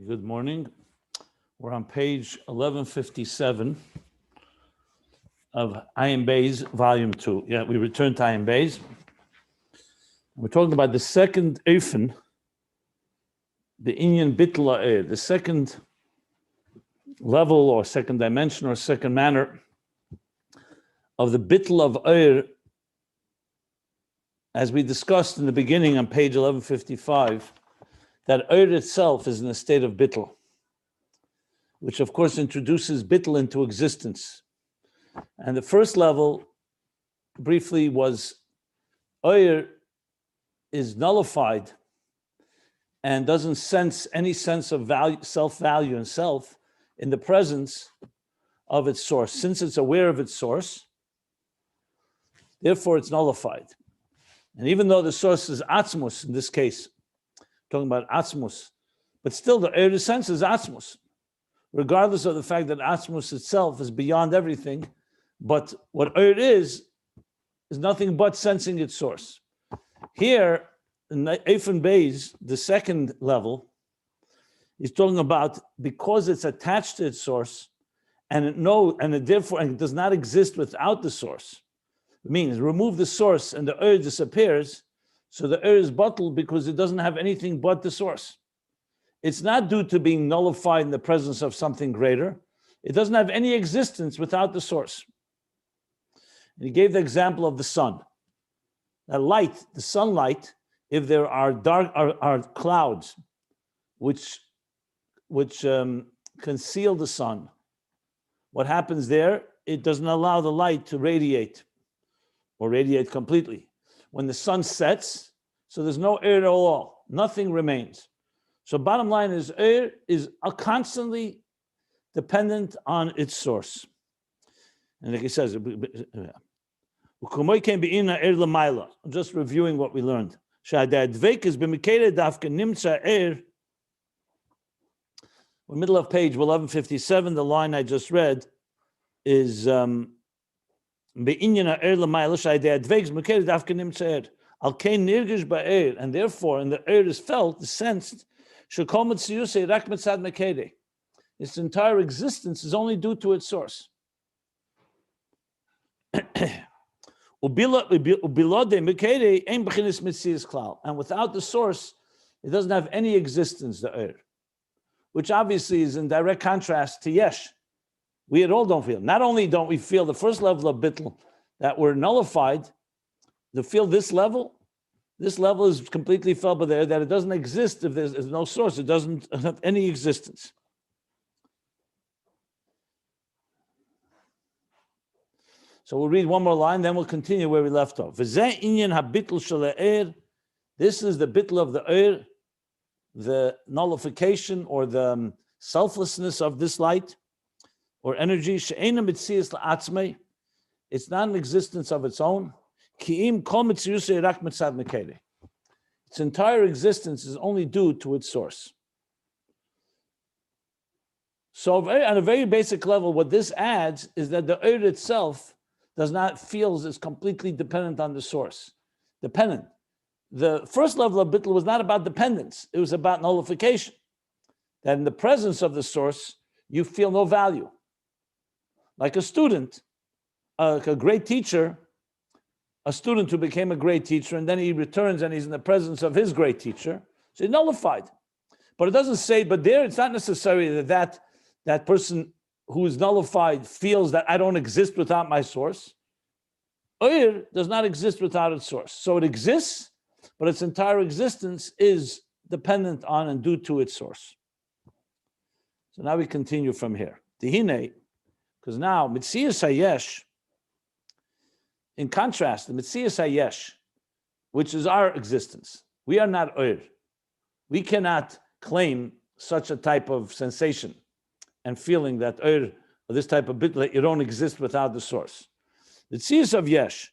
Good morning. We're on page 1157 of Ayin Beis, volume 2. Yeah, we returned to Ayin Beis. We're talking about the second Eifen, the Inyan Bittul, the second level or second dimension or second manner of the Bittul of Eir, as we discussed in the beginning on page 1155, that Eir itself is in a state of Bittul, which of course introduces Bittul into existence. And the first level, briefly, was Eir is nullified and doesn't sense any sense of value, self-value and self in the presence of its source. Since it's aware of its source, therefore it's nullified. And even though the source is Atzmus, in this case, talking about Atzmus, but still the Eir sense is Atzmus, regardless of the fact that Atzmus itself is beyond everything. But what Eir is nothing but sensing its source. Here, in Eifen Beis, the second level, he's talking about because it's attached to its source, and it therefore does not exist without the source. It means remove the source and the Eir disappears, so the Eir is Bittul because it doesn't have anything but the source. It's not due to being nullified in the presence of something greater. It doesn't have any existence without the source. And he gave the example of the sun. The light, the sunlight, if there are clouds which conceal the sun, what happens there? It doesn't allow the light to radiate or radiate completely. When the sun sets, so there's no Eir at all, nothing remains. So bottom line is Eir is constantly dependent on its source. And like he says, I'm just reviewing what we learned. In the middle of page 1157, the line I just read is and therefore, and the Eir is felt, sensed, its entire existence is only due to its source. And without the source, it doesn't have any existence, the Eir, which obviously is in direct contrast to Yesh. We at all don't feel. Not only don't we feel the first level of Bittul, that we're nullified, to feel this level is completely felt by there, that it doesn't exist if there's no source. It doesn't have any existence. So we'll read one more line, then we'll continue where we left off. This is the Bittul of the Eir, the nullification or the selflessness of this light or energy. It's not an existence of its own. Its entire existence is only due to its source. So on a very basic level, what this adds is that the Eir itself does not feel is completely dependent on the source. Dependent. The first level of Bittul was not about dependence. It was about nullification. That in the presence of the source, you feel no value. Like a student, like a great teacher, a student who became a great teacher, and then he returns and he's in the presence of his great teacher, so he's nullified. But it doesn't say, but there it's not necessary that person who is nullified feels that I don't exist without my source. Eir does not exist without its source. So it exists, but its entire existence is dependent on and due to its source. So now we continue from here. Dihine, because now Mitzias Hayesh, in contrast, the Mitzias Hayesh, which is our existence, we are not Eir. We cannot claim such a type of sensation and feeling that Eir, or this type of Bittul, you don't exist without the source. The Mitzias of Yesh,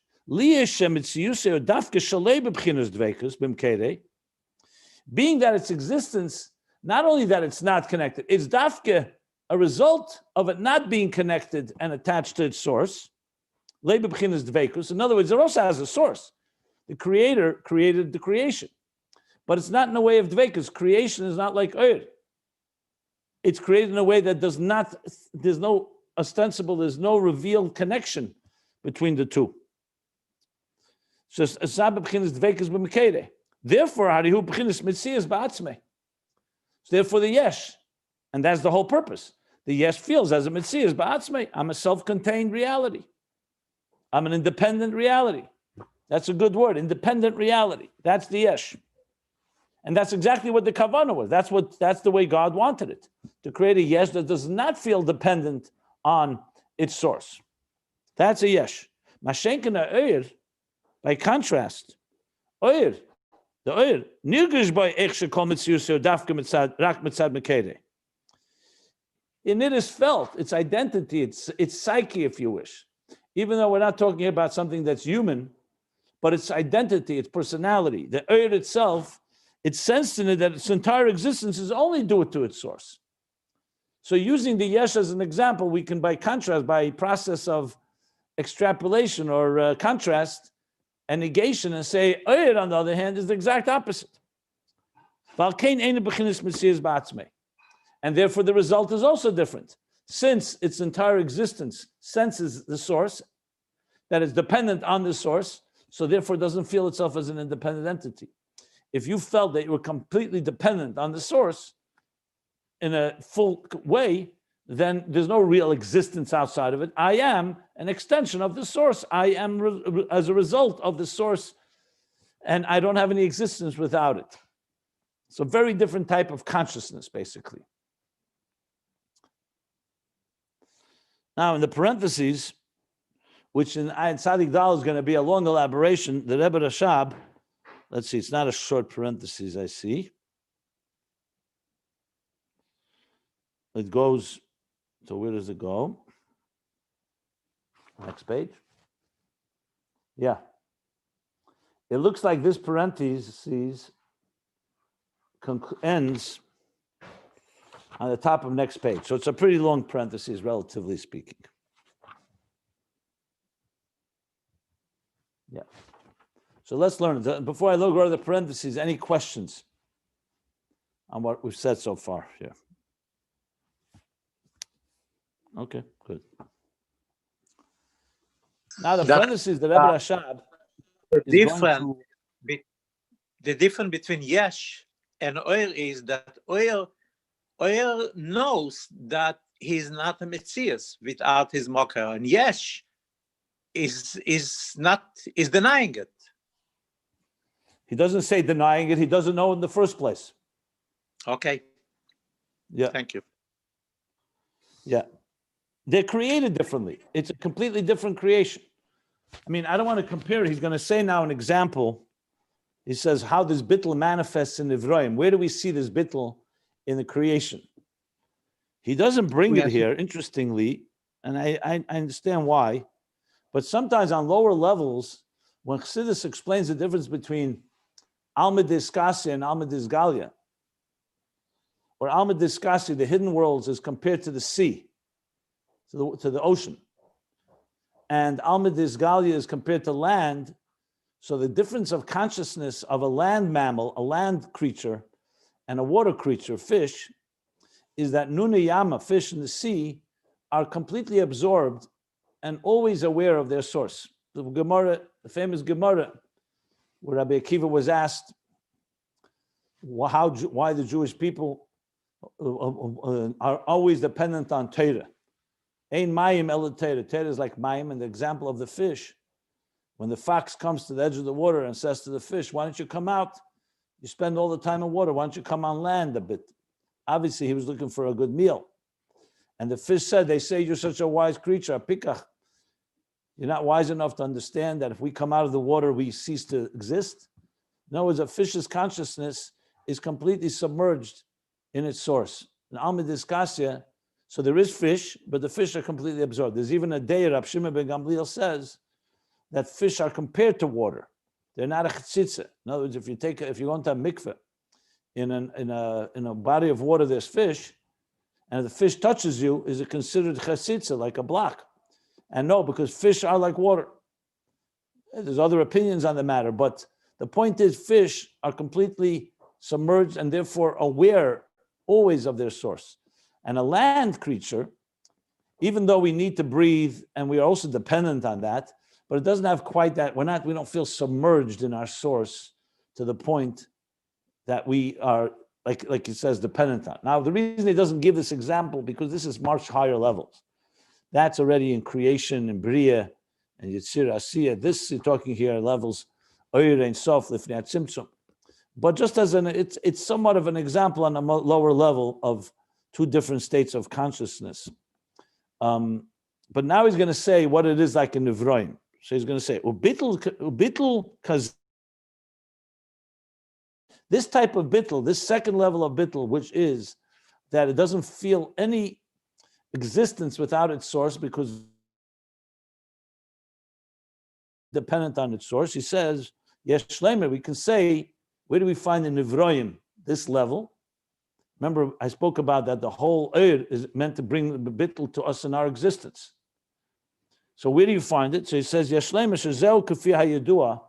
being that its existence, not only that it's not connected, it's dafke, a result of it not being connected and attached to its source. In other words, it also has a source. The Creator created the creation, but it's not in a way of dvekus. Creation is not like Eir. it's created in a way that there's no ostensible, there's no revealed connection between the two. So therefore, therefore the yesh, and that's the whole purpose. The yesh feels as a mitzias ba'atzmei. I'm a self-contained reality. I'm an independent reality. That's a good word, independent reality. That's the yesh. And that's exactly what the kavanah was. That's the way God wanted it, to create a yesh that does not feel dependent on its source. That's a yesh. Mashenkena oyer, by contrast, oyer, the oyer, nirgish by ech shekol mitziyus dafka mitzad rak mitzad mekede. In it is felt, its identity, its psyche, if you wish. Even though we're not talking about something that's human, but its identity, its personality, the oyer itself, it's sensed in it that its entire existence is only due to its source. So using the yesh as an example, we can, by contrast, by process of extrapolation or contrast and negation, and say, oyer, on the other hand, is the exact opposite. And therefore the result is also different. Since its entire existence senses the source, that is dependent on the source, so therefore it doesn't feel itself as an independent entity. If you felt that you were completely dependent on the source in a full way, then there's no real existence outside of it. I am an extension of the source. I am as a result of the source, and I don't have any existence without it. So very different type of consciousness, basically. Now, in the parentheses, which in Ayin Tzadik Dal is going to be a long elaboration, the Rebbe Rashab, let's see, it's not a short parenthesis, I see. It goes, so where does it go? Next page. Yeah. It looks like this parenthesis ends on the top of next page. So it's a pretty long parenthesis, relatively speaking. Yeah. So let's learn it. Before I go to the parentheses, any questions on what we've said so far here? Okay, good. Now the parentheses, the Rebbe Rashab is going to... The difference between yesh and oyer is that oyer knows that he's not a Metzias without his mocker, and yesh is denying it. He doesn't say denying it. He doesn't know in the first place. Okay. Yeah. Thank you. Yeah. They're created differently. It's a completely different creation. I mean, I don't want to compare. He's going to say now an example. He says how this Bittul manifests in Ivroim. Where do we see this Bittul in the creation? He doesn't bring it here, interestingly, and I understand why. But sometimes on lower levels, when Chassidus explains the difference between Alma Diskasi and Alma Disgalia, or Alma Diskasi, the hidden worlds, is compared to the sea, to the ocean. And Alma Disgalia is compared to land. So the difference of consciousness of a land mammal, a land creature, and a water creature, fish, is that Nuna Yama, fish in the sea, are completely absorbed and always aware of their source. The Gemara, the famous Gemara, where Rabbi Akiva was asked why the Jewish people are always dependent on Torah. Ein mayim el Torah. Torah is like mayim, and the example of the fish. When the fox comes to the edge of the water and says to the fish, why don't you come out? You spend all the time in water. Why don't you come on land a bit? Obviously, he was looking for a good meal. And the fish said, they say you're such a wise creature, pikach. You're not wise enough to understand that if we come out of the water, we cease to exist. In other words, a fish's consciousness is completely submerged in its source. In Alma Diskasya, so there is fish, but the fish are completely absorbed. There's even a day, Rab Shimon ben Gamliel says, that fish are compared to water. They're not a chetzitza. In other words, if you go into a mikveh, in a body of water, there's fish, and if the fish touches you, is it considered chetzitza, like a block? And no, because fish are like water. There's other opinions on the matter, but the point is fish are completely submerged and therefore aware always of their source. And a land creature, even though we need to breathe and we are also dependent on that, but it doesn't have quite that. We don't feel submerged in our source to the point that we are, like it says, dependent on. Now, the reason he doesn't give this example, because this is much higher levels. That's already in creation and Bria and Yitzir Asiya. This you're talking here levels Oyer and Sof Lifnei Tzimtzum. But just as it's somewhat of an example on a lower level of two different states of consciousness. But now he's going to say what it is like in Nivroim. So he's going to say, Bittul, because this type of Bittul, this second level of Bittul, which is that it doesn't feel any existence without its source because dependent on its source. He says, yes, Shleimer, we can say, where do we find in Nivroim this level? Remember, I spoke about that the whole Eir is meant to bring the Bittul to us in our existence. So where do you find it? So he says, yes, Shleimer, shezeu kafi hayidua,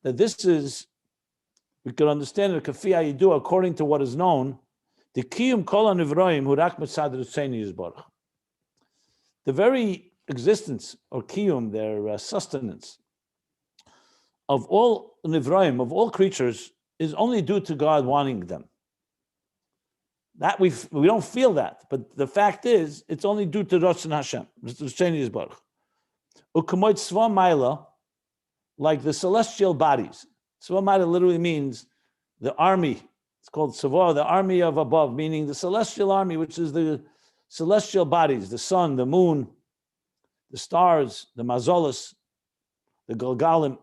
that this is, we can understand it, kafi hayidua, according to what is known, the kiyum kol ha-nivroim hu rak mitzad Ritzoni Yisborach. The very existence or kiyum, their sustenance of all nivroim, of all creatures, is only due to God wanting them. That we don't feel that, but the fact is, it's only due to Ratzon Hashem, Ritzoni Yisborach. U'kamoit tzva maila, like the celestial bodies. Tzva maila literally means the army. It's called Tzavor, the army of above, meaning the celestial army, which is the celestial bodies, the sun, the moon, the stars, the mazolas, the Galgalim.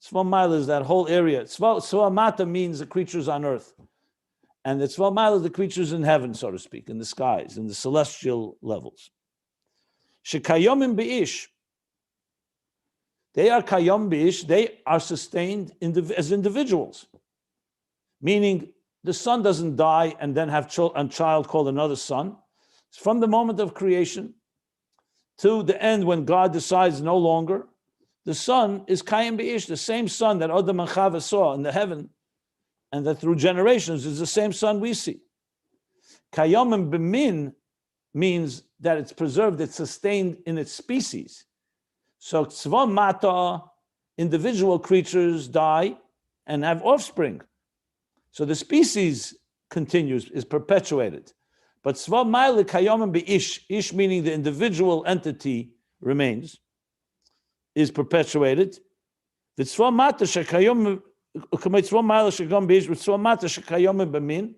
Tzva Maila is that whole area. Tzva Mata means the creatures on earth. And the Tzva Maila is the creatures in heaven, so to speak, in the skies, in the celestial levels. Shekayomim Beish. They are Kayom Beish, they are sustained as individuals. Meaning the son doesn't die and then have a child called another son. It's from the moment of creation to the end when God decides no longer. The son is Kayim Beish, the same son that Adam and Chava saw in the heaven, and that through generations is the same son we see. Kayom and B'min means that it's preserved, it's sustained in its species. So Tzva Mata, individual creatures die and have offspring. So the species continues, is perpetuated. But Tzva Maila Kayom Beish, Ish meaning the individual entity remains, is perpetuated. The Tzva Mata Shekayom, Tzva Maila Shekayom Beish, Tzva Mata Shekayom B'min,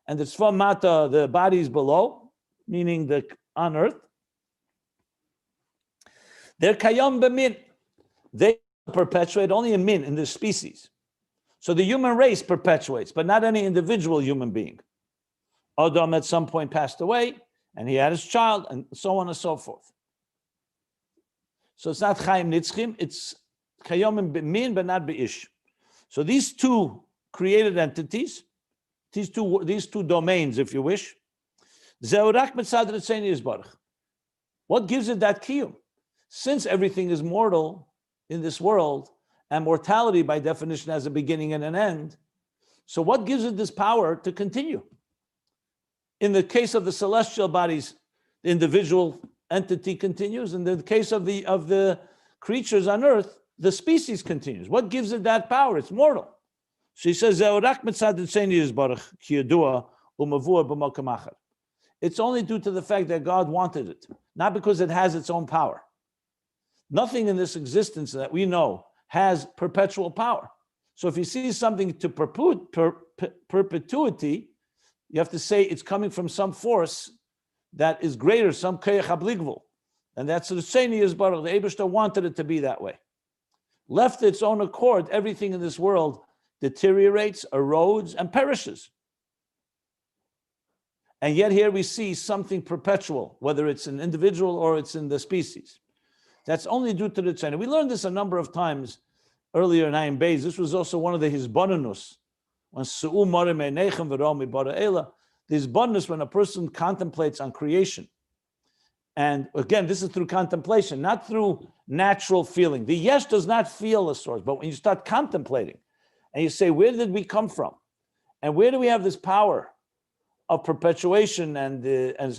and the Tzva Mata, the bodies below, meaning the on earth, they're Kayom B'min. They perpetuate only in min, in the species. So the human race perpetuates, but not any individual human being. Adam at some point passed away, and he had his child, and so on and so forth. So it's not Chaim Nitzchim, it's Kayom B'min, but not B'ish. So these two created entities, these two domains, if you wish, Zeurak Mitzad Ritzoni Yisborach. What gives it that kiyum? Since everything is mortal in this world, and mortality by definition has a beginning and an end, so what gives it this power to continue? In the case of the celestial bodies, the individual entity continues. In the case of the creatures on earth, the species continues. What gives it that power? It's mortal. So he says, it's only due to the fact that God wanted it, not because it has its own power. Nothing in this existence that we know has perpetual power. So if you see something to perpetuity, you have to say it's coming from some force that is greater, some koyach habligvul. And that's the Ritzoni Yisborach. The Eibishter wanted it to be that way. Left its own accord, everything in this world deteriorates, erodes, and perishes. And yet here we see something perpetual, whether it's an individual or it's in the species. That's only due to the Ritzoni. We learned this a number of times earlier in Ayin Beis. This was also one of the Hizbonenus. When Su'u Morim Einechem V'Romi Bara Eila, the Hizbonenus, when a person contemplates on creation. And again, this is through contemplation, not through natural feeling. The Yesh does not feel a source, but when you start contemplating and you say, where did we come from? And where do we have this power of perpetuation and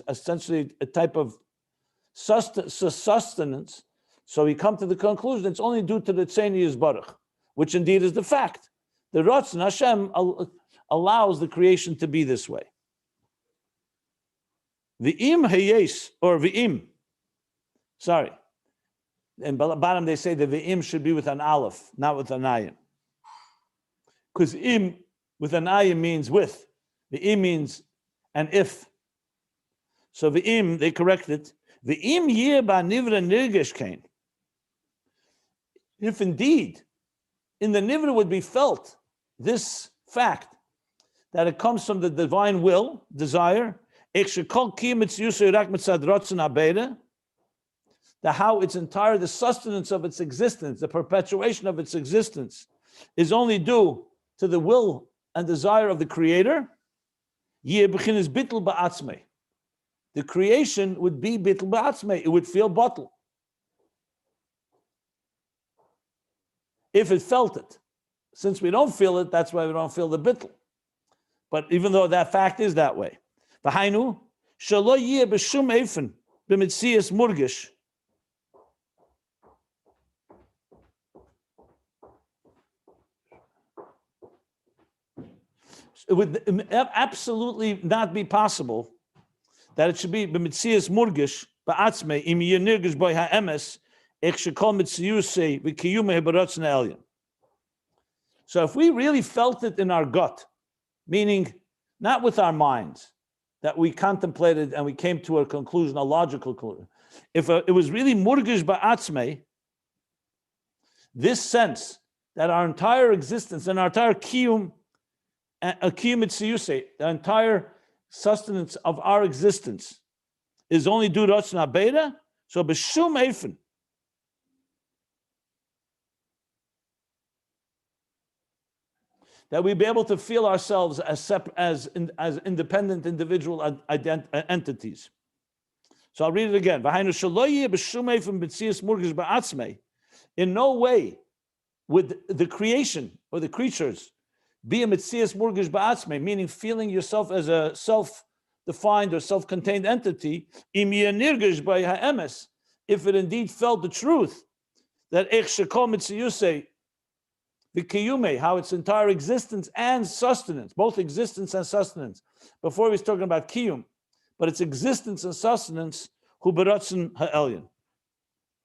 essentially a type of sustenance. So we come to the conclusion it's only due to the Tzeni Yisbarach, which indeed is the fact. The Ratzon Hashem allows the creation to be this way. V'im hayes, or v'im, sorry. In bottom they say the v'im should be with an aleph, not with an ayin. Because im with an ayin means with. V'im means an if. So v'im, they correct it. V'im yeh ba'nivra nirgesh kain. If indeed in the nivra would be felt this fact that it comes from the divine will, desire, that how its entire, the sustenance of its existence, the perpetuation of its existence is only due to the will and desire of the Creator, the creation would be bittul ba'atzmei, it would feel bottle. If it felt it. Since we don't feel it, that's why we don't feel the bittul. But even though that fact is that way. V'hainu, shelo yeh b'shum eifen b'mitzias murgish. It would absolutely not be possible that it should be b'mitzias murgish ba'atzmei im yeh nirgish b'y ha'emes ech shekol mitziyusei v'kiyumei b'rotzon ha'elyon. So if we really felt it in our gut, meaning not with our minds, that we contemplated and we came to a conclusion, a logical conclusion. If it was really murgish ba'atzmei, this sense that our entire existence and our entire kiyum mitziyusei, the entire sustenance of our existence is only due to Ratzon HaBeida, so b'shum eifen, that we be able to feel ourselves as independent individual entities. So I'll read it again. In no way would the creation or the creatures be a mitzias murgish ba'atzmei, meaning feeling yourself as a self-defined or self-contained entity, if it indeed felt the truth that how its entire existence and sustenance, both existence and sustenance. Before he was talking about kiyum, but its existence and sustenance, hu b'rotzon ha'elyon,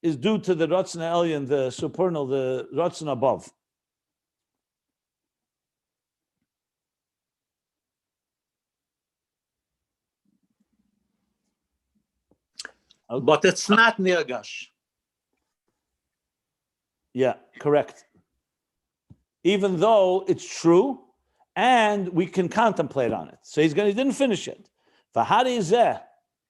is due to the rotzon ha'elyon, the supernal, the rotzon above. Okay. But it's not nirgash. Yeah, correct. Even though it's true, and we can contemplate on it. So he didn't finish it.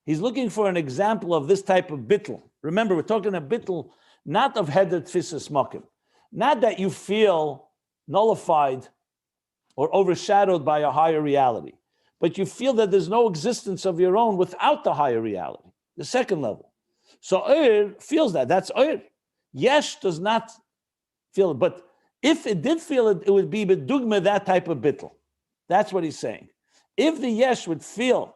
He's looking for an example of this type of bittul. Remember, we're talking a bittul, not of heder tfisas makim, not that you feel nullified or overshadowed by a higher reality, but you feel that there's no existence of your own without the higher reality, the second level. So feels that. That's Yesh does not feel it, but if it did feel it, it would be bedugma, that type of bittul. That's what he's saying. If the yesh would feel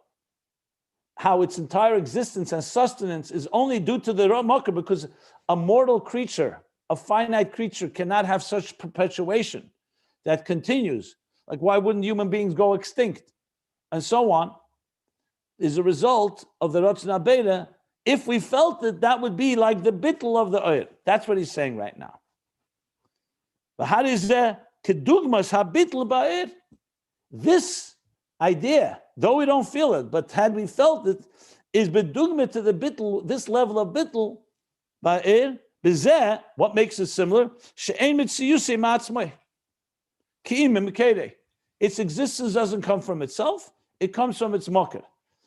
how its entire existence and sustenance is only due to the Ramaka, because a mortal creature, a finite creature, cannot have such perpetuation that continues. Like, why wouldn't human beings go extinct? And so on, is a result of the Ratzon HaBeida. If we felt it, that would be like the bittul of the oil. That's what he's saying right now. This idea, though we don't feel it, but had we felt it, is bedugma to the bittul, this level of bittul, what makes it similar? Its existence doesn't come from itself, it comes from its mocker.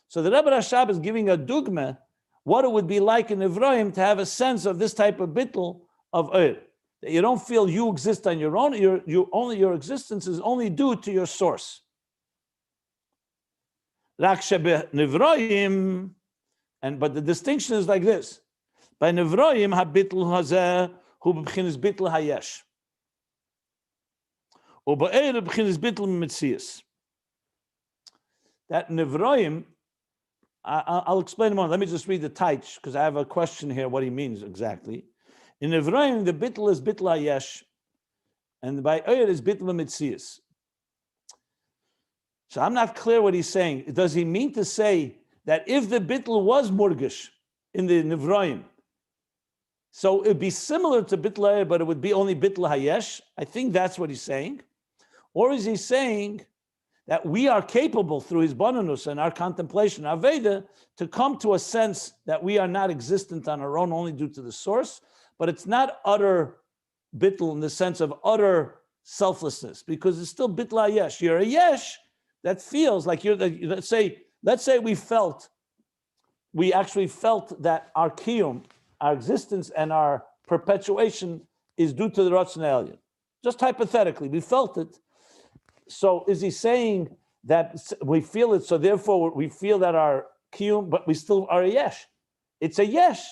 So the Rebbe Rashab is giving a dugma, what it would be like in Ivraim to have a sense of this type of bittul of oil. You don't feel you exist on your own. Your existence is only due to your source. But the distinction is like this: by nevroim habitl hazeh hu b'chinas bitl hayesh, u ba'er b'chinas bitl mitzias. that Nivroim, I'll explain in a moment. Let me just read the Taich, because I have a question here, what he means exactly. In Nivroim, the Bittul is Bittul HaYesh, and by Oyer is Bittul HaMetzias. So I'm not clear what he's saying. Does he mean to say that if the Bittul was Murgish in the Nivroim, so it'd be similar to Bittul Oyer, but it would be only Bittul HaYesh? I think that's what he's saying. Or is he saying that we are capable through his bonanus and our contemplation, our Veda, to come to a sense that we are not existent on our own only due to the source, but it's not utter bittul in the sense of utter selflessness, because it's still bittul yesh. You're a yesh that feels like you're, let's say we actually felt that our kiyum, our existence and our perpetuation is due to the Ratzon Elyon. Just hypothetically, we felt it. So is he saying that we feel it, so therefore we feel that our kiyum, but we still are a yesh? It's a yesh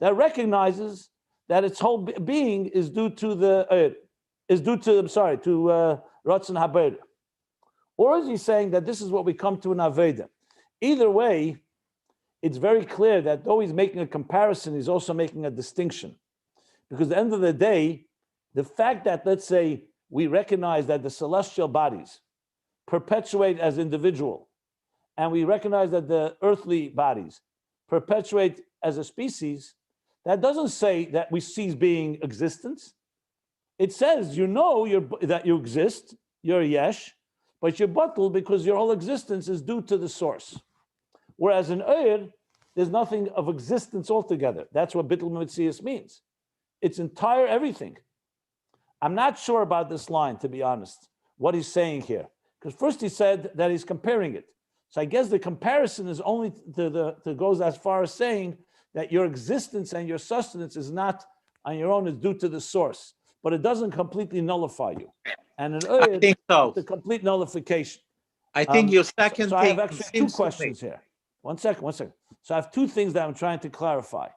that recognizes that its whole being is due to the Ratzon Haber. Or is he saying that this is what we come to in Aveda? Either way, it's very clear that though he's making a comparison, he's also making a distinction. Because at the end of the day, the fact that, let's say, we recognize that the celestial bodies perpetuate as individual, and we recognize that the earthly bodies perpetuate as a species, that doesn't say that we cease being existence. It says that you exist, you're a yesh, but you're bittul because your whole existence is due to the source. Whereas in Oyer, there's nothing of existence altogether. That's what bittul mitzias means. It's entire everything. I'm not sure about this line, to be honest, what he's saying here. Because first he said that he's comparing it. So I guess the comparison is only goes as far as saying that your existence and your sustenance is not on your own, is due to the source. But it doesn't completely nullify you. And in Oyer, think so. it's a complete nullification. I think your second so thing I have actually two questions here. One second. So I have two things that I'm trying to clarify.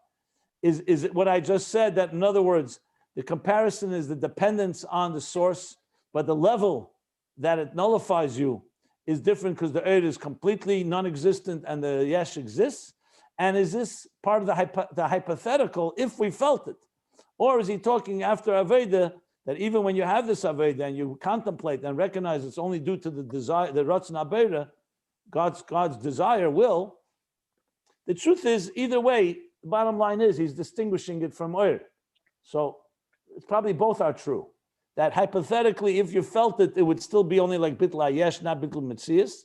Is it what I just said, that in other words, the comparison is the dependence on the source, but the level that it nullifies you is different because the Oyer is completely non-existent and the yesh exists? And is this part of the hypothetical if we felt it? Or is he talking after Aveda, that even when you have this Aveda and you contemplate and recognize it's only due to the desire, the Ratzon Aveda, God's desire, will, the truth is, either way, the bottom line is he's distinguishing it from Oyer. So it's probably both are true. That hypothetically, if you felt it, it would still be only like Bittul HaYesh, not Bittul Metzias.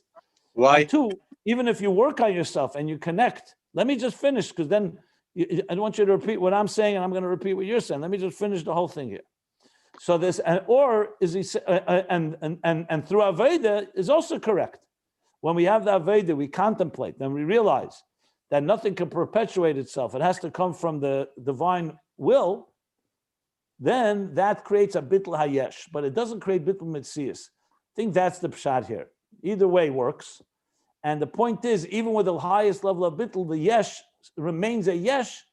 Why? And two, even if you work on yourself and you connect, let me just finish, because then I don't want you to repeat what I'm saying, and I'm going to repeat what you're saying. Let me just finish the whole thing here. So this, or is he, and through Aveda is also correct. When we have the Aveda, we contemplate, then we realize that nothing can perpetuate itself. It has to come from the divine will. Then that creates a Bittul HaYesh, but it doesn't create Bittul Metzias. I think that's the pshat here. Either way works. And the point is, even with the highest level of Bittul, the Yesh remains a Yesh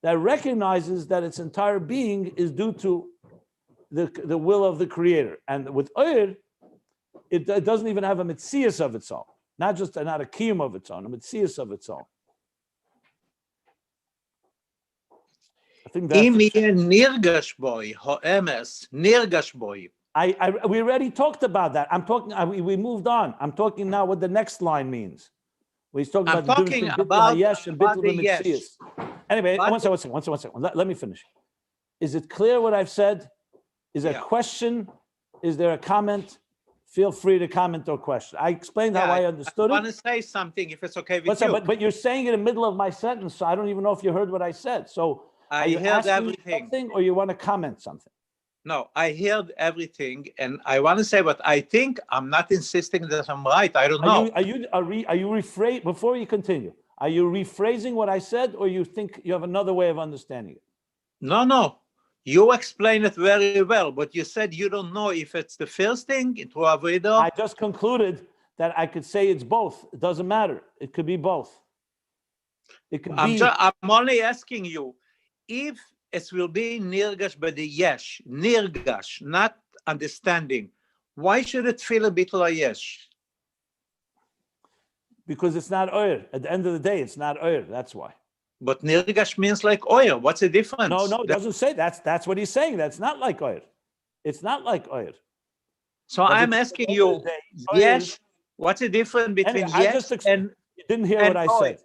that recognizes that its entire being is due to the will of the Creator. And with Oyer, it doesn't even have a Metzias of its own. Not a kiyum of its own, a Metzias of its own. I think that's nirgash boy, ho'emes, nirgash boy. We already talked about that. We moved on. I'm talking now what the next line means. He's talking about the difference between Bittul HaYesh and Bittul Metzias. Anyway, one second. Let me finish. Is it clear what I've said? Is there a question? Is there a comment? Feel free to comment or question. I explained how I understood it. I want to say something, if it's okay with you. But you're saying it in the middle of my sentence, so I don't even know if you heard what I said. So I heard everything. Something, or you want to comment something? No, I heard everything, and I want to say what I think. I'm not insisting that I'm right. I don't know. Are you rephrasing, before you continue, are you rephrasing what I said, or you think you have another way of understanding it? No. You explain it very well, but you said you don't know if it's the first thing, to Aveda. I just concluded that I could say it's both. It doesn't matter. It could be both. It could be. I'm only asking you, if it will be nirgash by the yesh, nirgash, not understanding, why should it feel a Bittul HaYesh? Because it's not oir. At the end of the day, it's not oir. That's why. But nirgash means like oil. What's the difference? No, it doesn't say that's what he's saying. That's not like oir. It's not like oir. So I'm asking you, yes, what's the difference between yes and you didn't hear what I said.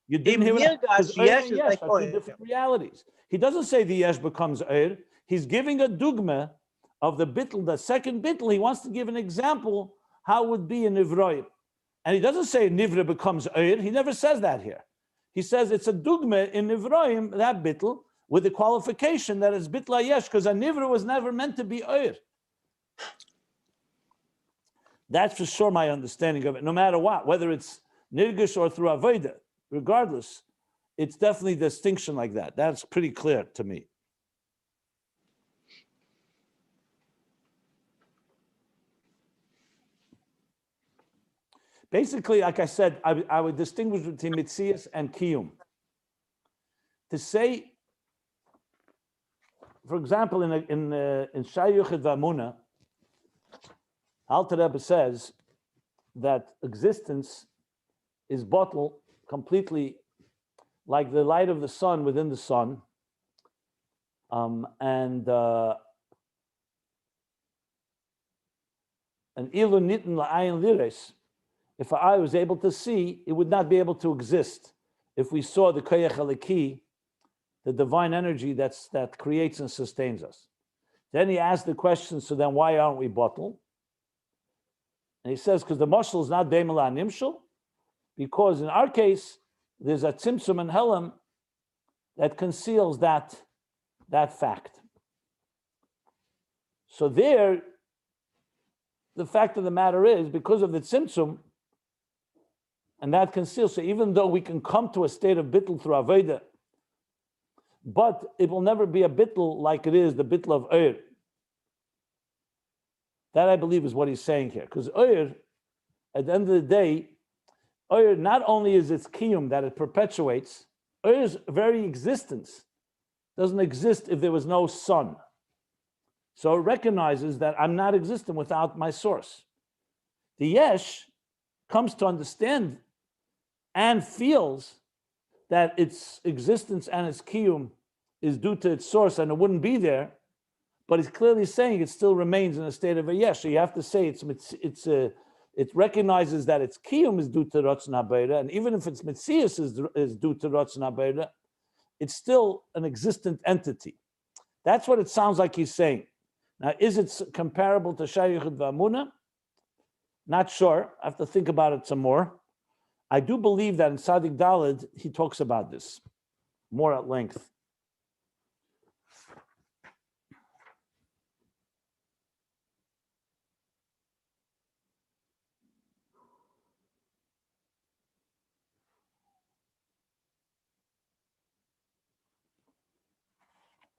You didn't hear what I said. Yes is like are two different realities. He doesn't say the yesh becomes oir. He's giving a dugma of the bittul, the second bittul. He wants to give an example how it would be in nivroim. And he doesn't say nivra becomes oir. He never says that here. He says it's a dugma in nivroim, that bittul, with the qualification that it's bittul yesh, because a nivra was never meant to be oir. That's for sure my understanding of it, no matter what, whether it's nirgish or through avodah, regardless, it's definitely a distinction like that. That's pretty clear to me. Basically, like I said, I would distinguish between mitzias and kiyum. To say, for example, in Shayuchid Vamuna, Alter Rebbe says that existence is bottled completely like the light of the sun within the sun. And ilu nitin la'ayin lires, if our eye was able to see, it would not be able to exist. If we saw the koyach halaki, the divine energy that creates and sustains us. Then he asked the question, so then why aren't we bottled? And he says, because the mashal is not beimala nimshal, because in our case, there's a tzimtzum and helam that conceals that fact. So there, the fact of the matter is, because of the tzimtzum, and that conceals, so even though we can come to a state of bittul through avodah, but it will never be a bittul like it is the bittul of oir. That I believe is what he's saying here. Because oir, at the end of the day, oir not only is its kiyum that it perpetuates, oir's very existence doesn't exist if there was no sun. So it recognizes that I'm not existent without my source. The yesh comes to understand and feels that its existence and its kiyum is due to its source and it wouldn't be there, but it's clearly saying it still remains in a state of a yesh. So you have to say it recognizes that its kiyum is due to Ratzon HaBeira, and even if its mitzias is due to Ratzon HaBeira, it's still an existent entity. That's what it sounds like he's saying. Now, is it comparable to Shayuchid V'Amuna? Not sure. I have to think about it some more. I do believe that in Sadik Daled, he talks about this more at length.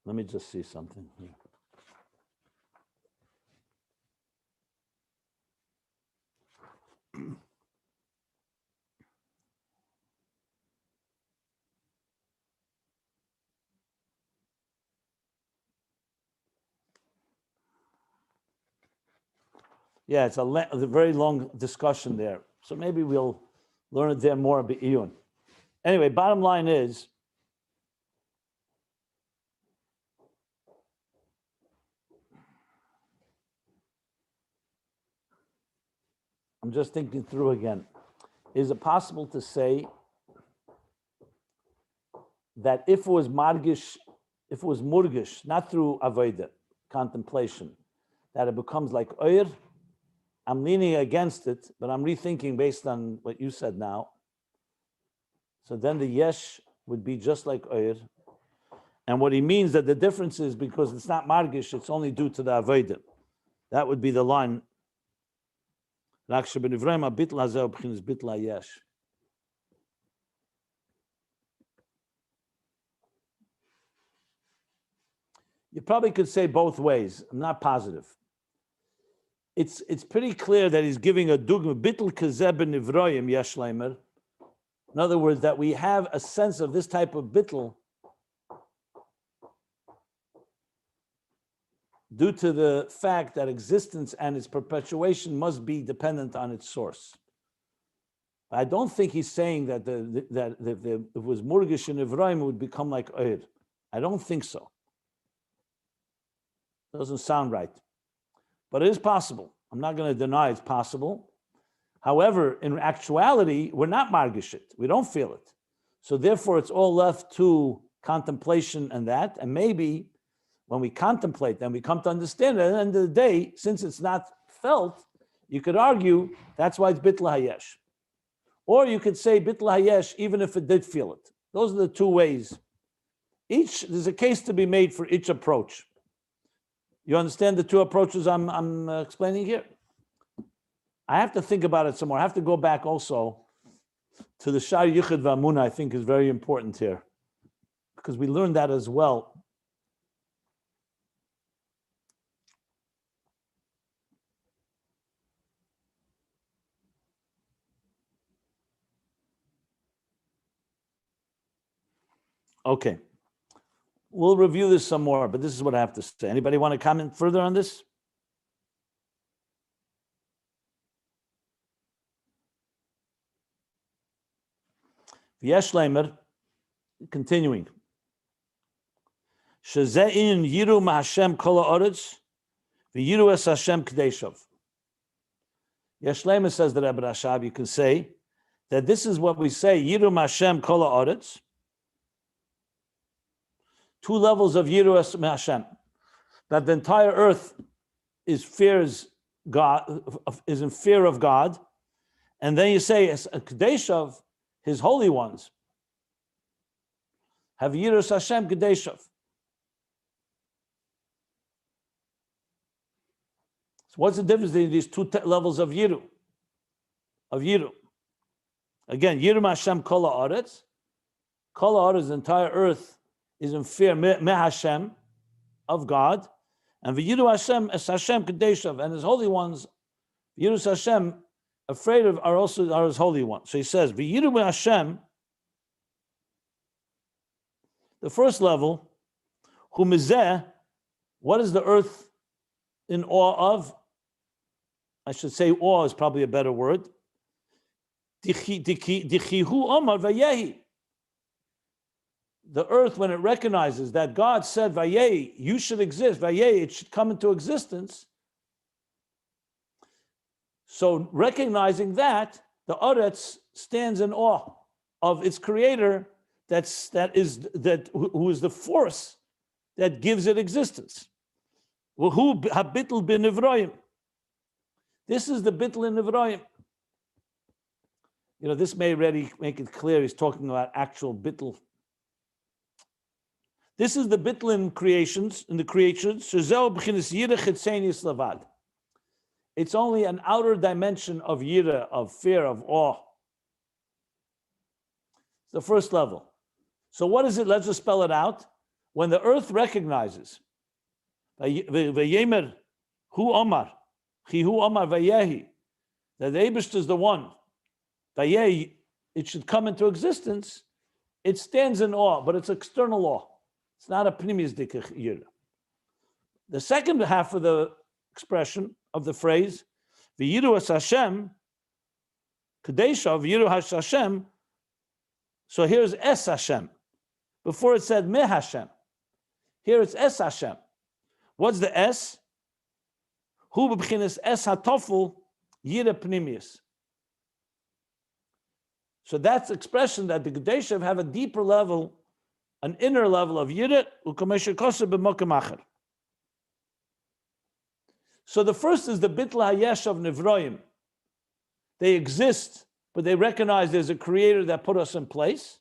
Let me just see something here. Yeah, it's a very long discussion there. So maybe we'll learn it there more about Iyun. Anyway, bottom line is, I'm just thinking through again. Is it possible to say that if it was margish, if it was murgish, not through avodah, contemplation, that it becomes like oir? I'm leaning against it, but I'm rethinking based on what you said now. So then the yesh would be just like oir. And what he means that the difference is because it's not margish, it's only due to the avodah. That would be the line. You probably could say both ways. I'm not positive. It's pretty clear that he's giving a dugma, bittul kazeb nivroyim yesh leimer. In other words, that we have a sense of this type of bittul due to the fact that existence and its perpetuation must be dependent on its source. I don't think he's saying that if it was Murgish and Ivraim, it would become like Oir. I don't think so. Doesn't sound right. But it is possible. I'm not going to deny it's possible. However, in actuality, we're not margish it. We don't feel it. So therefore, it's all left to contemplation and that. And maybe when we contemplate, then we come to understand it. At the end of the day, since it's not felt, you could argue that's why it's Bittul Hayesh. Or you could say Bittul Hayesh even if it did feel it. Those are the two ways. There's a case to be made for each approach. You understand the two approaches I'm explaining here? I have to think about it some more. I have to go back also to the Shar Yichud V'Amunah, I think is very important here, because we learned that as well. Okay. We'll review this some more, but this is what I have to say. Anybody want to comment further on this? V'yesh leimer, continuing. Shezein yiru ma'Hashem kol ha'oretz, v'yiru es Hashem k'deishav. Yesh leimer, says the Rebbe Rashab, you can say that this is what we say, yiru ma'Hashem kol ha'oretz. Two levels of yiru es Hashem. That the entire earth is in fear of God. And then you say, as a k'deishav, his holy ones have Yirus Hashem Kedeshav. So what's the difference between these two levels of Yiru? Again, Yirum Hashem Kol Ha'aretz. Kol Ha'aretz, the entire earth is in fear me Hashem, of God. And V'yiru Hashem es Hashem Kedeshav. And his holy ones, Yirus Hashem, afraid of are his holy ones. So he says, V'yiru Hashem, the first level, Hu Mizeh, what is the earth in awe of? I should say awe is probably a better word. Dichihu Omar Vayehi. The earth, when it recognizes that God said, Vayehi, you should exist, Vayehi, it should come into existence. So recognizing that, the Oretz stands in awe of its creator, who is the force that gives it existence. Who Bittul bin Nivroim. This is the Bittul in Nivroim. This may already make it clear he's talking about actual Bittul. This is the Bittul in the creations. It's only an outer dimension of yira, of fear, of awe. It's the first level. So what is it? Let's just spell it out. When the earth recognizes, Vayemer Hu Omar, Chi Hu Omar Vayehi, that the Eibishter is the one, Vayehi, it should come into existence, it stands in awe, but it's external awe. It's not a pnimis dikach yira. The second half of the expression of the phrase, V'yiru es Hashem, Kadesha, V'yiru Hashem. So here's es Hashem. Before it said me Hashem. Here it's es Hashem. What's the es? Hu b'bchinas es hatofel yira pnimius. So that's expression that the Kadesha have a deeper level, an inner level of yira, u'kamesher koser b'mokem acher. So the first is the Bittul Hayesh of Nivroim. They exist, but they recognize there's a creator that put us in place.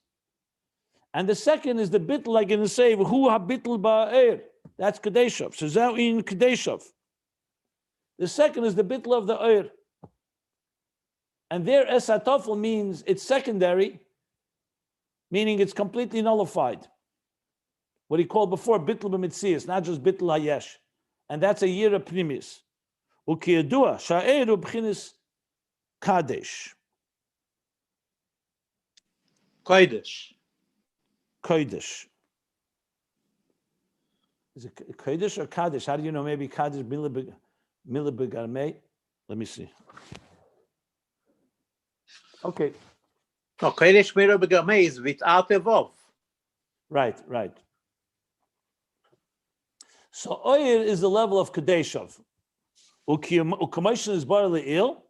And the second is the Bittul, like in the say, Hu HaBittul Ba'er. That's Kadeshav. So Za'in Kadeshav. The second is the Bittul of the Eir. And there Es HaTofel means it's secondary, meaning it's completely nullified. What he called before Bittul B'Mitzias, not just Bittul Hayesh. And that's a Yira Primis. Ukiyadua, Sha'eru B'chinis Kadesh. Kodesh. Is it Kodesh or Kadesh? How do you know? Maybe Kadesh Mila Begarmei. Let me see. Okay. No, Kodesh Miro Begame is without a Vov. Right. So Oyer is the level of Kadeshov. Ukamoshin is barely ill.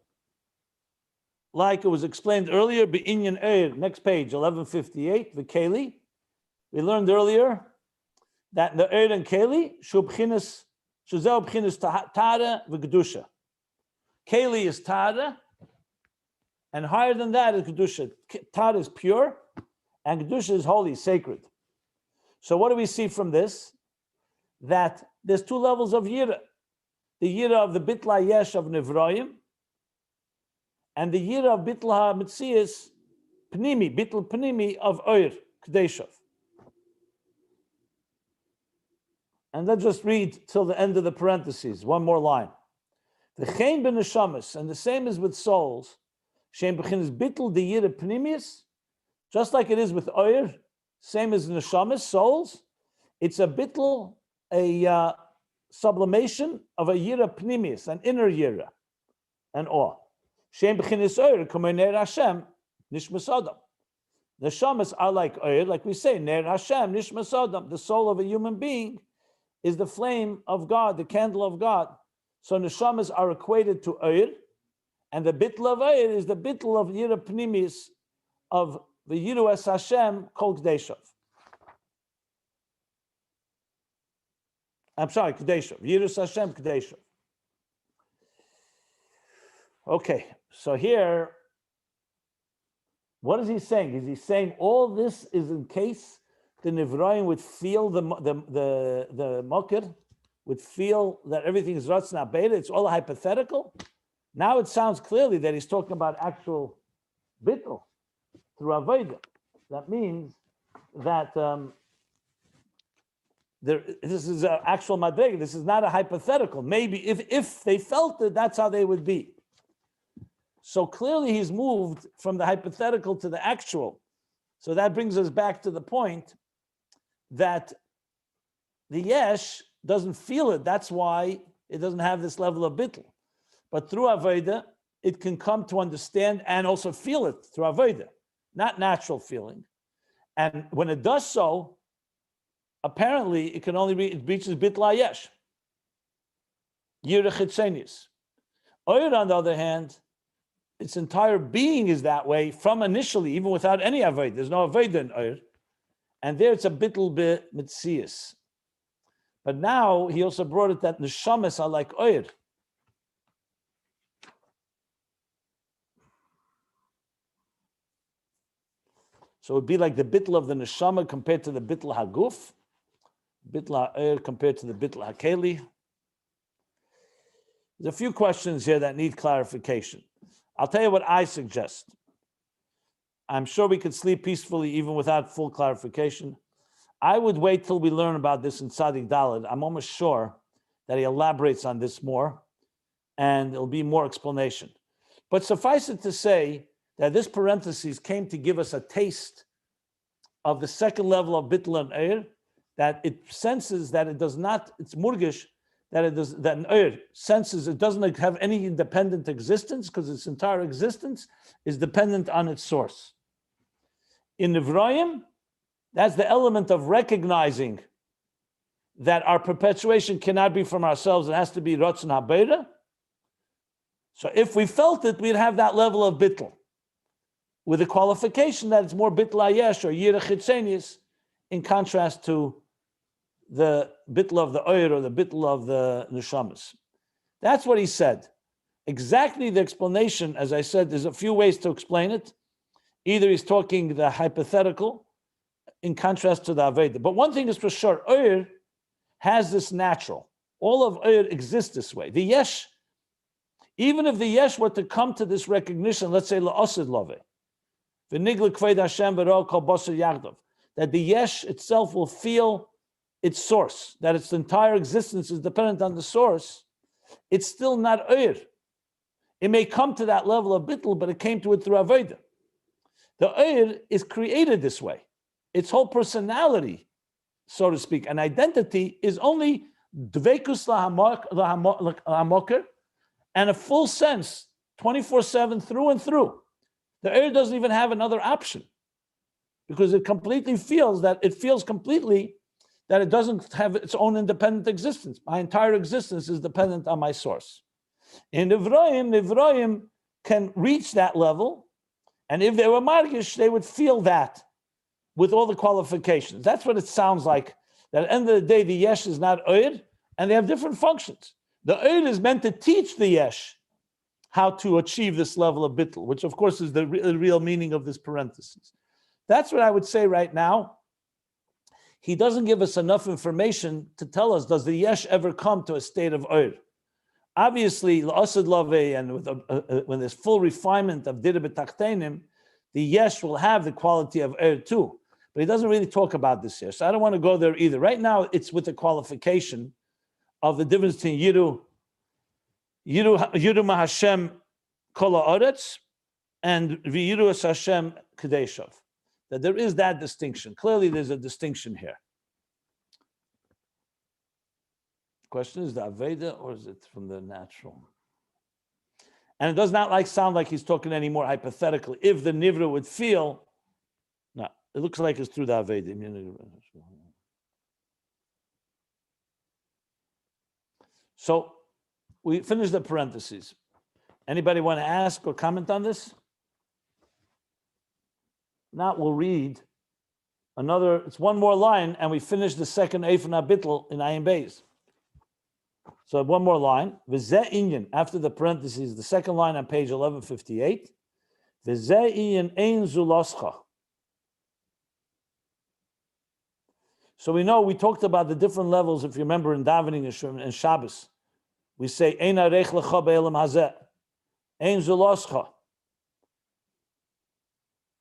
Like it was explained earlier, Be'inyan Oyer, next page, 1158, the Keli. We learned earlier that the Oyer and Keli, Shubchinis, Shuzel Bchinis Tada v'Kedusha. Keli is Tada, and higher than that is Kedusha. Tada is pure, and Kedusha is holy, sacred. So what do we see from this? That there's two levels of Yira. The Yira of the Bitla Yesh of Nevroim, and the Yira of Bitla HaMetzias Pnimi, Bittul Pnimi of Oyer, Kadeshov. And let's just read till the end of the parentheses, one more line. The Chain ben Neshamas, and the same is with souls, Shem Bechinas Bittul the Yira Pnimius, just like it is with Oyer, same as Neshamas, souls, it's a Bittul, a sublimation of a Yira Pnimius, an inner Yira, and awe. Shem Bechinas Oyer, Kamei Ner Hashem, Nishmas Adam. The Neshamas are like Oyer, like we say, Ner Hashem, Nishmas Adam, the soul of a human being is the flame of God, the candle of God. So neshamas are equated to Oyer, and the bittul of Oyer is the bittul of Yira Pnimis of the Yiru Es Hashem Kol Kdeshav. I'm sorry, Kdeshav. Yiru Es Hashem Kdeshav. Okay, so here, what is he saying? Is he saying all this is in case the Nivraim would feel the Mokir, would feel that everything is Ratzna Beta, it's all hypothetical? Now it sounds clearly that he's talking about actual Bittul through Avodah. That means that this is an actual Madrega. This is not a hypothetical. Maybe if they felt it, that's how they would be. So clearly he's moved from the hypothetical to the actual. So that brings us back to the point that the Yesh doesn't feel it. That's why it doesn't have this level of Bittul. But through Avodah, it can come to understand and also feel it through Avodah, not natural feeling. And when it does so, apparently it can only it reaches Bittul Yesh. Yira Chitzenius. Oyer, on the other hand, its entire being is that way from initially, even without any Avodah. There's no Avodah in Oyer. And there it's a Bittul Mitzias. But now he also brought it that Neshamas are like Oyer. So it would be like the Bittul of the Neshama compared to the Bittul HaGuf, Bittul HaOyer compared to the Bittul HaKeli. There's a few questions here that need clarification. I'll tell you what I suggest. I'm sure we could sleep peacefully even without full clarification. I would wait till we learn about this in Tzadik Daled. I'm almost sure that he elaborates on this more, and there'll be more explanation. But suffice it to say that this parenthesis came to give us a taste of the second level of Bittul and Oyer, that it senses that it does not, it's murgish, that it does, that an Oyer senses it doesn't have any independent existence because its entire existence is dependent on its source. In Nevrayim, that's the element of recognizing that our perpetuation cannot be from ourselves, it has to be Ratzon HaBeira. So if we felt it, we'd have that level of Bittul, with the qualification that it's more Bittul Ayesh or Yira Chitzenius, in contrast to the Bittul of the Oyer or the Bittul of the Neshamas. That's what he said. Exactly the explanation, as I said, there's a few ways to explain it. Either he's talking the hypothetical in contrast to the Aveda. But one thing is for sure, Oyer has this natural. All of Oyer exists this way. The Yesh, even if the Yesh were to come to this recognition, let's say La'osid Love, that the Yesh itself will feel its source, that its entire existence is dependent on the source, it's still not Oyer. It may come to that level of Bittul, but it came to it through Avodah. The Oyer is created this way. Its whole personality, so to speak, and identity is only Dvekus Lahamoker and a full sense, 24/7 through and through, The Oir doesn't even have another option because it completely feels that it doesn't have its own independent existence. My entire existence is dependent on my source. In Nivroim can reach that level, and if they were Margish, they would feel that with all the qualifications. That's what it sounds like. That at the end of the day, the Yesh is not Oir, and they have different functions. The Oir is meant to teach the Yesh how to achieve this level of Bittul, which of course is the real meaning of this parenthesis. That's what I would say right now. He doesn't give us enough information to tell us, does the Yesh ever come to a state of Oir? Obviously, L'Asad Laveh, and when there's full refinement of Dira B'Tachtenim, the Yesh will have the quality of Oir too. But he doesn't really talk about this here. So I don't want to go there either. Right now, it's with the qualification of the difference between Yiru Mahashem Kol Ha'aretz and V'Yiru Es Hashem Kadeshav. That there is that distinction. Clearly, there's a distinction here. Question is the Aveda or is it from the natural? And it does not sound like he's talking anymore hypothetically. If the Nivra would feel, no, it looks like it's through the Aveda. So we finished the parentheses. Anybody want to ask or comment on this? Now we'll read another, it's one more line, and we finish the second Eifon HaBittul in Ayin Beis. So one more line. V'zeh inyan, after the parentheses, the second line on page 1158. V'zeh inyan ein zuloscha. So we know, we talked about the different levels, if you remember in davening and Shabbos. We say, ein arech lecha be'elam hazeh. Ein zuloscha.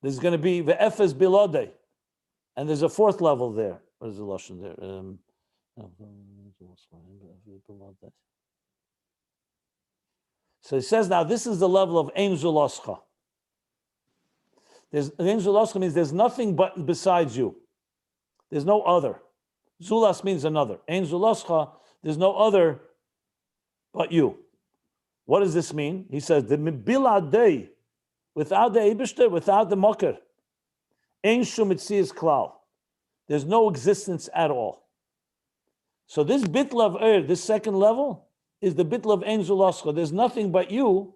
There's going to be ve'efes bilodei. And there's a fourth level there. What is the lashon there? So he says now, this is the level of Ein Zuloscha. Ein Zuloscha means there's nothing but besides you. There's no other. Zulas means another. Ein Zuloscha, there's no other but you. What does this mean? He says, the Mibiladei, without the Eibishter, without the Mocker, Ein Shum Mitzias Klal. There's no existence at all. So this Bittul of Oir, this second level, is the Bittul of Ein Zuloscha. There's nothing but you.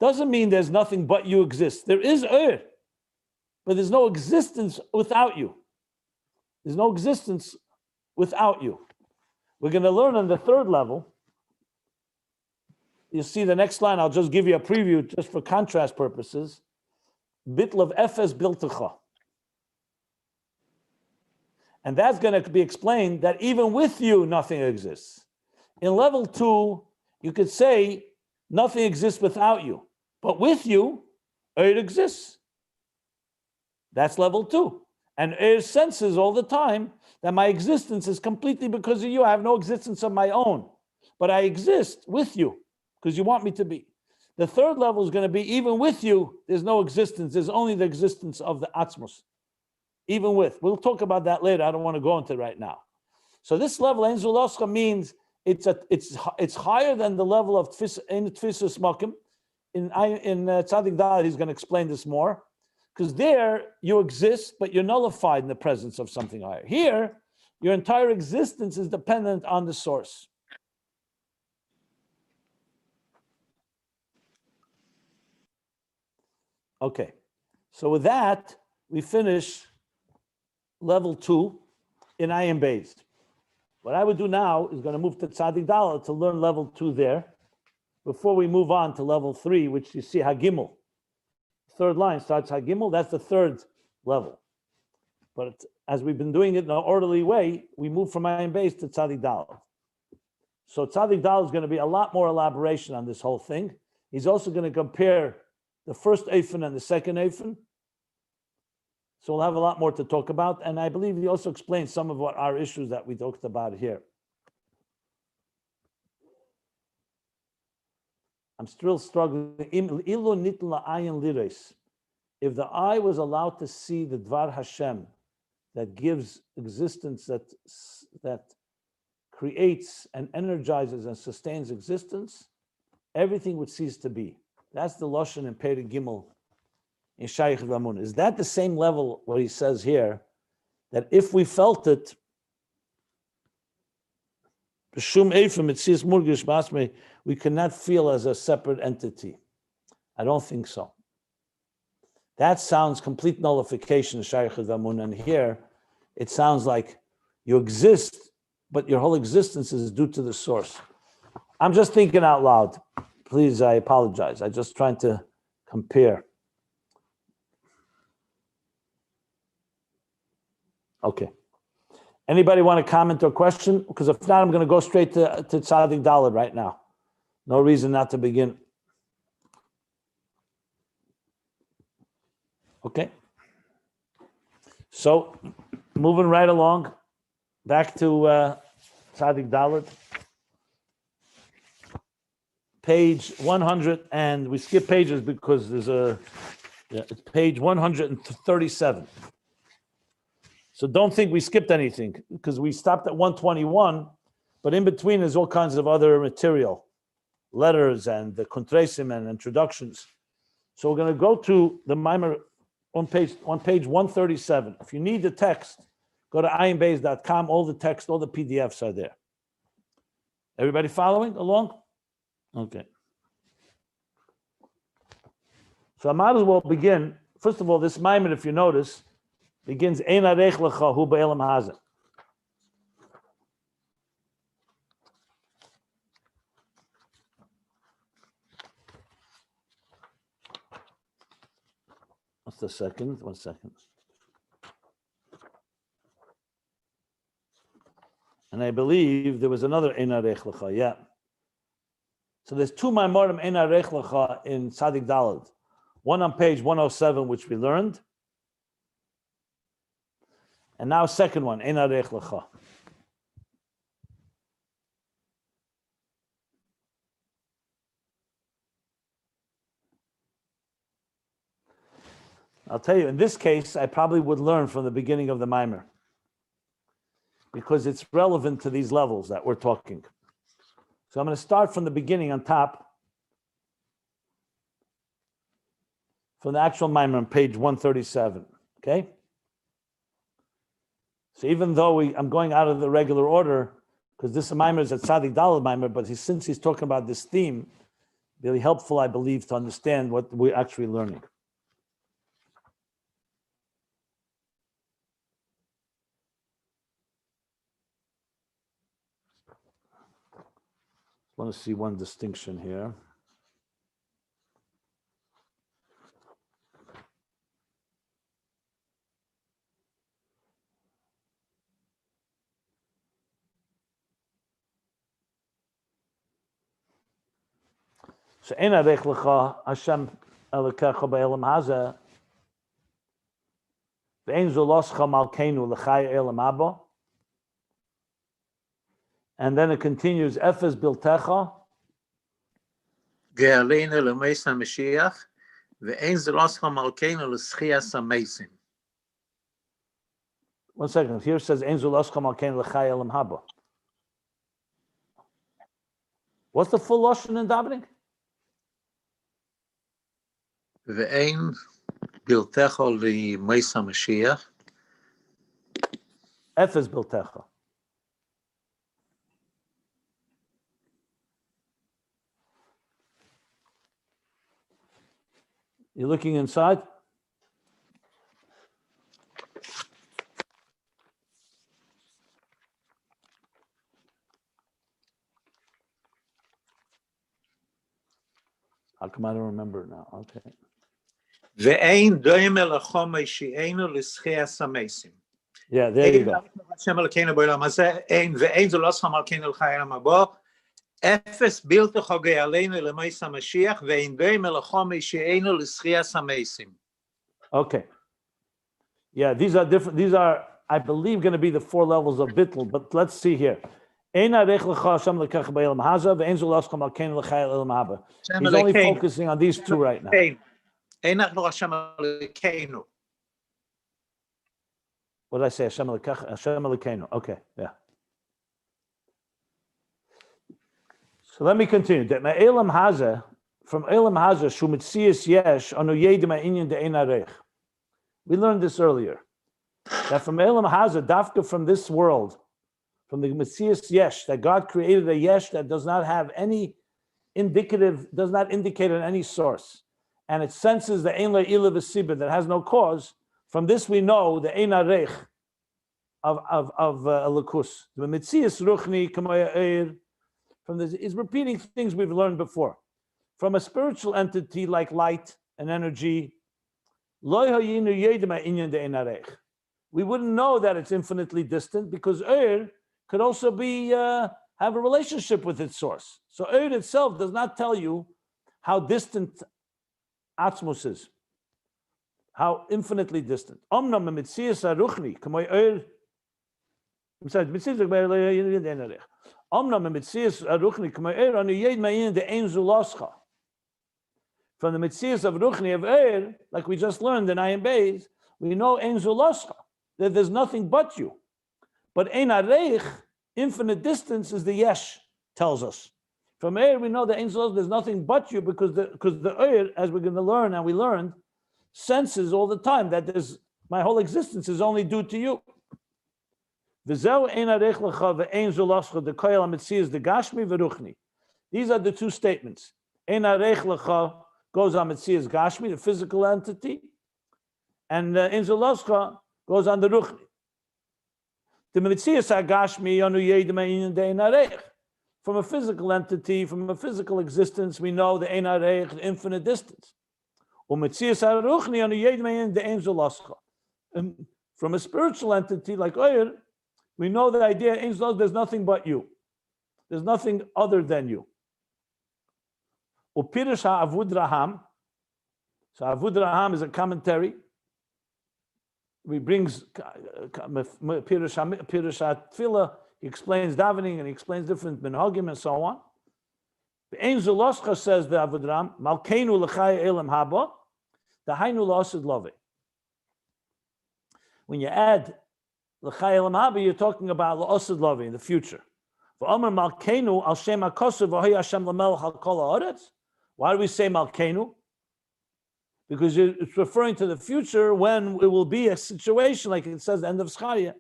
Doesn't mean there's nothing but you exists. There is Oir, but there's no existence without you. There's no existence without you. We're going to learn on the third level. You see the next line, I'll just give you a preview just for contrast purposes. Bittul of Efes Biltecha. And that's going to be explained that even with you, nothing exists. In level 2, you could say nothing exists without you. But with you, it exists. That's level 2. And Eir senses all the time that my existence is completely because of you. I have no existence of my own. But I exist with you because you want me to be. The third level is going to be even with you, there's no existence. There's only the existence of the Atzmos. Even with. We'll talk about that later. I don't want to go into it right now. So this level, Ein Zuloscha, means it's higher than the level of Tfisus Makim. In Tzadik Dalet, he's going to explain this more. Because there, you exist, but you're nullified in the presence of something higher. Here, your entire existence is dependent on the source. Okay. So with that, we finish level 2 in Ayin Beis. What I would do now is going to move to Tzadik Dalet to learn level 2 there, before we move on to level 3, which you see Hagimel. Third line starts Hagimel, that's the third level. But as we've been doing it in an orderly way, we move from Ayin Beis to Tzadik Dalet. So Tzadik Dalet is going to be a lot more elaboration on this whole thing. He's also going to compare the first Eifon and the second Eifon. So we'll have a lot more to talk about. And I believe he also explained some of what our issues that we talked about here. I'm still struggling. If the eye was allowed to see the Dvar Hashem that gives existence, that creates and energizes and sustains existence, everything would cease to be. That's the Lashon in Perek Gimel Is that the same level what he says here, that if we felt it, we cannot feel as a separate entity? I don't think so. That sounds complete nullification of Shaykhut Vamun, and here it sounds like you exist, but your whole existence is due to the source. I'm just thinking out loud. Please, I apologize. I'm just trying to compare. Okay. Anybody want to comment or question? Because if not, I'm going to go straight to Tzadik Daled right now. No reason not to begin. Okay. So, moving right along, back to Tzadik Daled. Page 100, and we skip pages because there's it's page 137. So don't think we skipped anything, because we stopped at 121, but in between there's all kinds of other material, letters and the kontresim and introductions. So we're going to go to the Maimer on page 137. If you need the text, go to ayinbeis.com. All the text, all the PDFs are there. Everybody following along? Okay. So I might as well begin. First of all, this Maimer, if you notice, begins Ein arech lecha hu be'elam hazeh. What's the second? 1 second. And I believe there was another Ein arech lecha. Yeah. So there's two Maimarim Ein arech lecha in Tzadik Daled. One on page 107, which we learned. And now second one, Ein arech lecha. I'll tell you, in this case, I probably would learn from the beginning of the Maimer, because it's relevant to these levels that we're talking. So I'm going to start from the beginning on top, from the actual Maimer on page 137, okay? So even though I'm going out of the regular order, because this Maimer is a Tzadik Daled Maimer, but since he's talking about this theme, really helpful, I believe, to understand what we're actually learning. I want to see one distinction here. So Ein arech lecha Hashem Elokecha be'elam hazeh ve'ein zuloscha malkeinu l'chai elam haba. And then it continues, Efes biltecha Ge'aleinu l'meis HaMashiach ve'ein zeloscha malkeinu l'schias HaMeisim. 1 second. Here it says Ein zuloscha malkeinu l'chai elam haba. What's the full lashon in davening? Ve'ein biltecha l'meis HaMashiach. Efes biltecha. You're looking inside? How come I don't remember it now? Okay. Ve'ein doim elecho meishi'enu l'schias HaMeisim. Yeah, there you go. Hashem Elokeinu b'olam hazeh, ein ve'ein zeloscha malkeinu l'chai elam haba. Efes biltecha ge'aleinu l'meis HaMashiach ve'ein doim elecho meishi'enu l'schias HaMeisim. Okay. Yeah, these are different. These are, I believe, going to be the 4 levels of Bittul, but let's see here. Ein arech lecha Hashem Elokecha be'elam hazeh ve'ein zuloscha malkeinu l'chai elam haba. He's only focusing on these 2 right now. Ein arech Hashem Elokeinu. What did I say? Hashem Elokeinu. Okay, yeah. So let me continue. That me'elam hazeh, from Elam Hazar, Shumitzias Yesh, Anu Yedim Inyan de Einarech. We learned this earlier. That from Elam Hazar, Dafka from this world, from the Metzias Yesh, that God created a Yesh that does not have any does not indicate on any source. And it senses the Ein Le'ila V'Sibah, that has no cause. From this we know the Einarech of Elokus. The Metzias Ruchni, Kamaya Eir, from this is repeating things we've learned before. From a spiritual entity like light and energy, we wouldn't know that it's infinitely distant because Eir could also be have a relationship with its source. So Eir itself does not tell you how distant Atzmus is, how infinitely distant. From the Metzias of Ruchni of Eir, like we just learned in Ayin Beis, we know Ein Zuloscha, that there's nothing but you. But Ein Areich, infinite distance, is the Yesh, tells us. From Eir, we know that Ein Zuloscha, there's nothing but you, because the Eir, as we're going to learn, and we learned, senses all the time that my whole existence is only due to you. These are the two statements. Ein Arech Lecha goes on Metzias Gashmi, the physical entity, and Ein Zuloscha goes on the Ruchni. The Metzias Gashmi Yonu Yedim Ein Ein Arech. From a physical entity, from a physical existence, we know the Ein Arech, the infinite distance. Metzias Ruchni Yonu Yedim Ein Zuloscha. From a spiritual entity like Eir, we know the idea, there's nothing but you. There's nothing other than you. Upirish Avud Raham. So Avud Raham is a commentary. He brings Pirish Tefillah. He explains davening and he explains different minhagim and so on. The Ein Zuloscha says the Avud Raham, Malkeinu l'chaya elam haba, the Hainu la'asid love. When you add l'chaya elam haba, you're talking about la'asid love in the future. V'omer Malkeinu al shem hakosav v'hoy Hashem l'melech al kol ha'aretz. Why do we say Malkeinu? Because it's referring to the future when it will be a situation like it says at the end of Zechariah.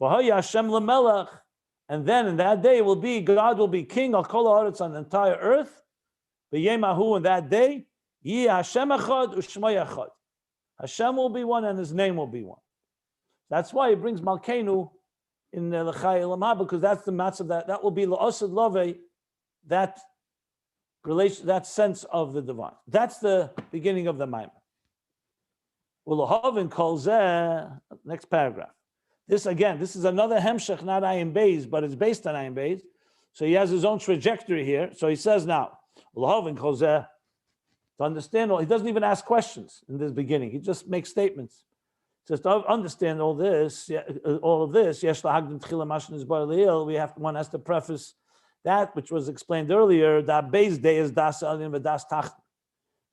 V'hoy Hashem l'melech. And then in that day will be, God will be king al kol ha'aretz on the entire earth. V'yemahu in that day, Yi Hashem echad u'shmo echad. Hashem will be one and his name will be one. That's why he brings Malkeinu in the L'chai Elamah, because that's the matzah that will be La'osad Love, that relation, that sense of the divine. That's the beginning of the Maimon. U'lahavin kol zeh, next paragraph. This is another Hemshech, not Ayin Beis, but it's based on Ayin Beis. So he has his own trajectory here. So he says now, U'lahavin kol zeh, to understand all, he doesn't even ask questions in this beginning. He just makes statements. Just to understand all of this, one has to preface that which was explained earlier, that Beis day is das Ayin v'das tachten.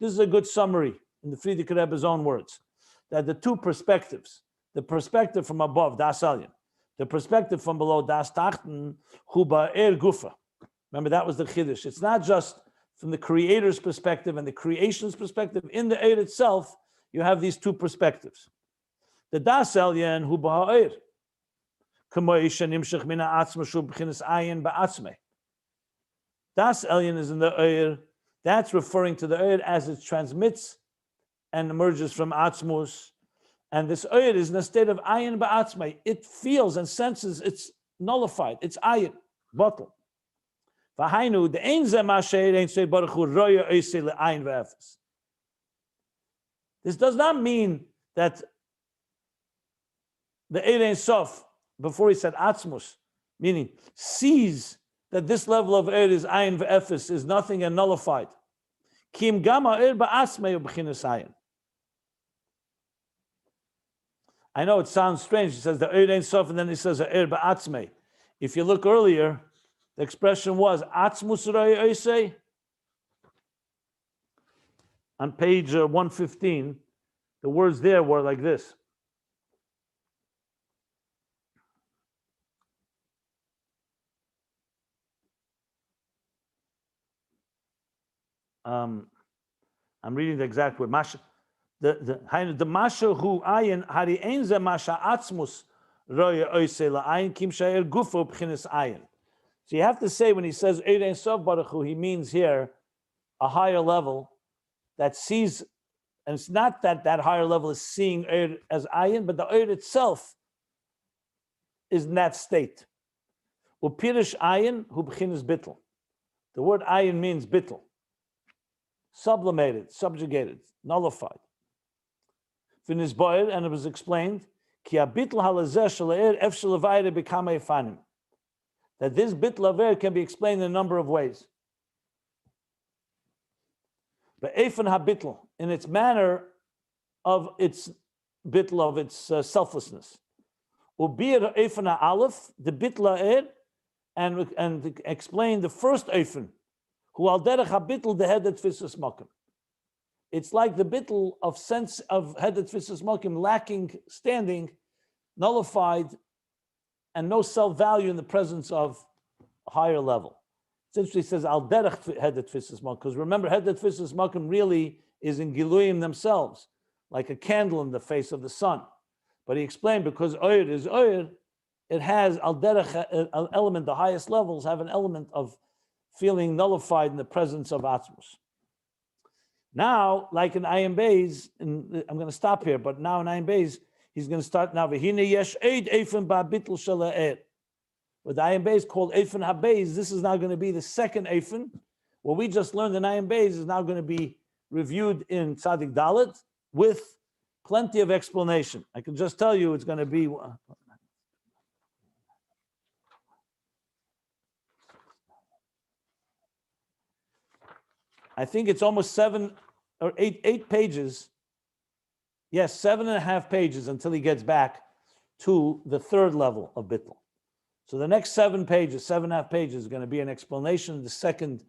This is a good summary in the Frierdiker Rebbe's own words, that the two perspectives, the perspective from above, das Ayin, the perspective from below, das tachten, hu ba'er gufa. Remember, that was the Chiddush. It's not just from the creator's perspective and the creation's perspective. In the Eir itself, you have these two perspectives. The das Elyon hu ba'er, k'moisha nimshach mina atzma shu b'chinas ayin ba'atzmei. Das Elyon is in the Eir. That's referring to the Eir as it transmits and emerges from Atzmus. And this Eir is in a state of Ayin ba'atzmei. It feels and senses it's nullified. It's Ayin, Bittul. V'hainu, the Ein zeh ma'asher ein sei baruch hu roya oisei le'ayin v'efes. This does not mean that the Eir Ein Sof, before he said Atzmus, meaning sees that this level of Eir is Ayin v'efes, is nothing and nullified. Kim gama Eir ba'atzmei u'b'chinas Ayin. I know it sounds strange. He says the Eir Ein Sof, and then he says the Eir ba'atzmei. If you look earlier, the expression was Atzmus roya oisei. On page 115, the words there were like this. I'm reading the exact word. Masha, the masha hu ayin hari ein ze masha atzmus roya oise la ayin kim shayir gufo b'chinas ayin. So you have to say when he says Eid Ein Sof Baruch Hu, he means here a higher level that sees, and it's not that that higher level is seeing Eid as ayin, but the Eid itself is in that state. Upirish ayin hu b'chinas bittul. The word ayin means bittul, sublimated, subjugated, nullified. Finis boyer, and it was explained ki habitl halazeh shaleir efshel levayre b'kamei fanim. That this bittul aver can be explained in a number of ways. But eifan habitl, in its manner of its bittul, of its selflessness. Ubir eifan aleph, the bittul aver, and explain the first eifan, who al derech habitl the head tfisas makom. It's like the bittul of sense of head tfisas makom, lacking standing, nullified, and no self-value in the presence of a higher level. Essentially, he says al derech head tfisas makom, because remember, head tfisas makom really is in giluyim themselves, like a candle in the face of the sun. But he explained because oyer is oyer, it has al derech, an element. The highest levels have an element of feeling nullified in the presence of atzmus. Now, like in Ayin Beis, and I'm going to stop here, but now in Ayin Beis, he's going to start now. V'hine yesh eid eifin ba'bitl shala'er. With Ayin Beis called eifin habeis, this is now going to be the second eifin. What we just learned in Ayin Beis is now going to be reviewed in Tzadik Dalet with plenty of explanation. I can just tell you it's going to be. I think it's almost 7 or 8 pages. Yes, 7.5 pages until he gets back to the third level of Bittul. So the next 7 pages, 7.5 pages, is going to be an explanation of the second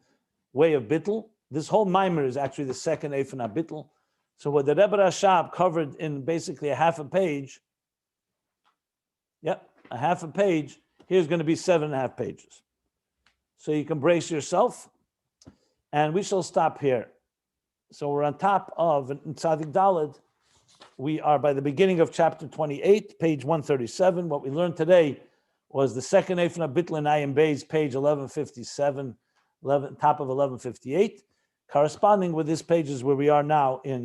way of Bittul. This whole mimer is actually the second Eifan HaBittul. So what the Rebbe Rashab covered in basically a half a page, a half a page, here's going to be 7.5 pages. So you can brace yourself, and we shall stop here. So we're on top of Tzadik Daled. We are by the beginning of chapter 28, page 137. What we learned today was the second Eifan HaBittul in Ayin Beis, page 1157, top of 1158. Corresponding with this page is where we are now in